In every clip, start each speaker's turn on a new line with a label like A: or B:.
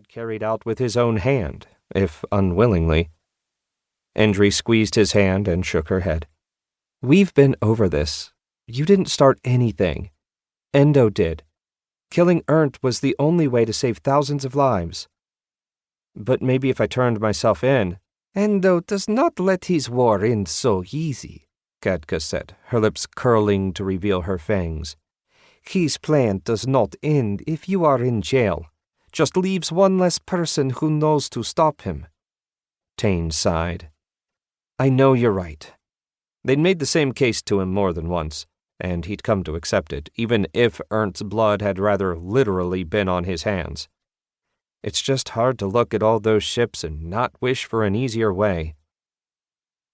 A: had carried out with his own hand, if unwillingly. Indree squeezed his hand and shook her head. We've been over this. You didn't start anything. Endo did. Killing Ernst was the only way to save thousands of lives. But maybe if I turned myself in— Endo does not let his war end so easy, Kadka said, her lips curling to reveal her fangs. His plan does not end if you are in jail. Just leaves one less person who knows to stop him. Tane sighed. I know you're right. They'd made the same case to him more than once, and he'd come to accept it, even if Ernst's blood had rather literally been on his hands. It's just hard to look at all those ships and not wish for an easier way.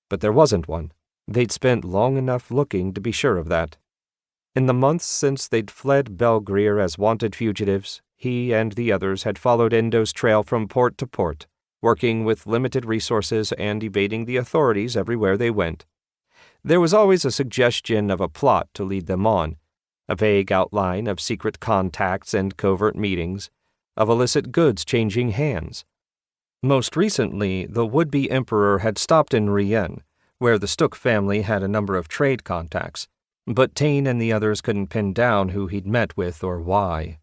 A: But there wasn't one. They'd spent long enough looking to be sure of that. In the months since they'd fled Belgrier as wanted fugitives, he and the others had followed Endo's trail from port to port, working with limited resources and evading the authorities everywhere they went. There was always a suggestion of a plot to lead them on, a vague outline of secret contacts and covert meetings, of illicit goods changing hands. Most recently, the would-be emperor had stopped in Rien, where the Stooke family had a number of trade contacts, but Tane and the others couldn't pin down who he'd met with or why.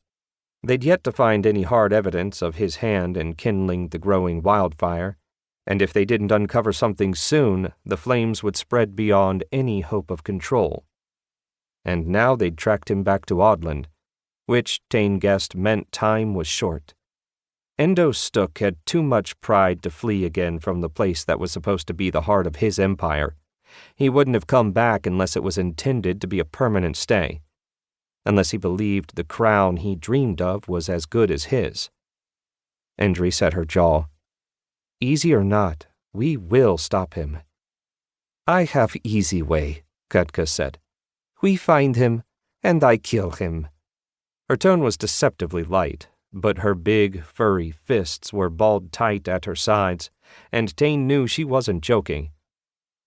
A: They'd yet to find any hard evidence of his hand in kindling the growing wildfire, and if they didn't uncover something soon, the flames would spread beyond any hope of control. And now they'd tracked him back to Audland, which Tane guessed meant time was short. Endo Stooke had too much pride to flee again from the place that was supposed to be the heart of his empire. He wouldn't have come back unless it was intended to be a permanent stay, unless he believed the crown he dreamed of was as good as his. Indree set her jaw. Easy or not, we will stop him. I have easy way, Kadka said. We find him, and I kill him. Her tone was deceptively light, but her big, furry fists were balled tight at her sides, and Tane knew she wasn't joking.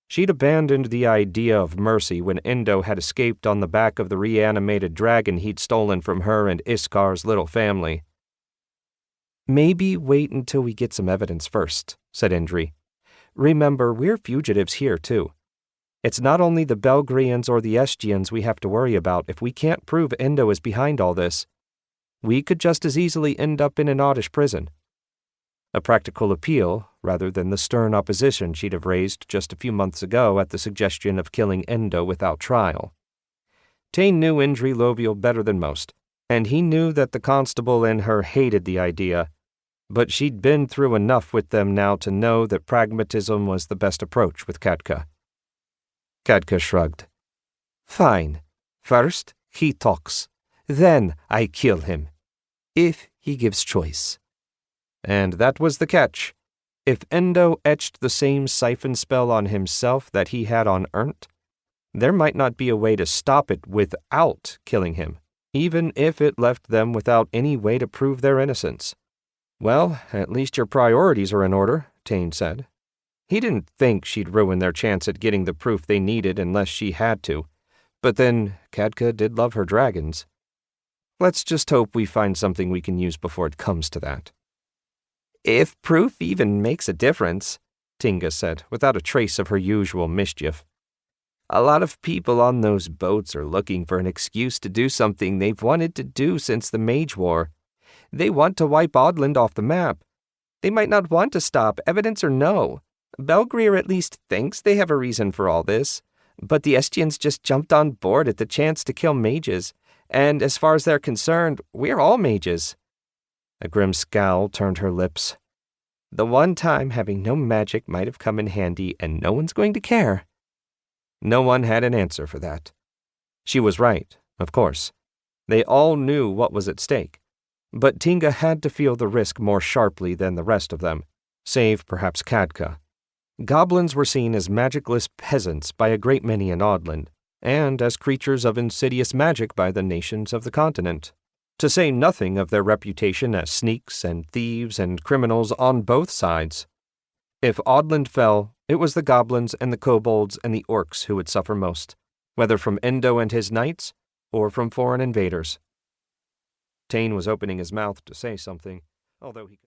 A: She'd abandoned the idea of mercy when Endo had escaped on the back of the reanimated dragon he'd stolen from her and Iskar's little family. Maybe wait until we get some evidence first, said Indree. Remember, we're fugitives here, too. It's not only the Belgrians or the Estians we have to worry about if we can't prove Endo is behind all this. We could just as easily end up in an Audish prison. A practical appeal, rather than the stern opposition she'd have raised just a few months ago at the suggestion of killing Endo without trial. Tane knew Indree Lovial better than most, and he knew that the constable in her hated the idea, but she'd been through enough with them now to know that pragmatism was the best approach with Kadka. Kadka shrugged. Fine. First, he talks. Then I kill him. If he gives choice. And that was the catch. If Endo etched the same siphon spell on himself that he had on Ernst, there might not be a way to stop it without killing him, even if it left them without any way to prove their innocence. Well, at least your priorities are in order, Tane said. He didn't think she'd ruin their chance at getting the proof they needed unless she had to, but then Kadka did love her dragons. Let's just hope we find something we can use before it comes to that. If proof even makes a difference, Tinga said, without a trace of her usual mischief. A lot of people on those boats are looking for an excuse to do something they've wanted to do since the Mage War. They want to wipe Audland off the map. They might not want to stop, evidence or no. Belgrier at least thinks they have a reason for all this, but the Estians just jumped on board at the chance to kill mages, and as far as they're concerned, we're all mages. A grim scowl turned her lips. The one time having no magic might have come in handy, and no one's going to care. No one had an answer for that. She was right, of course. They all knew what was at stake, but Tinga had to feel the risk more sharply than the rest of them, save perhaps Kadka. Goblins were seen as magicless peasants by a great many in Audland, and as creatures of insidious magic by the nations of the continent, to say nothing of their reputation as sneaks and thieves and criminals on both sides. If Audland fell, it was the goblins and the kobolds and the orcs who would suffer most, whether from Endo and his knights or from foreign invaders. Tane was opening his mouth to say something, although he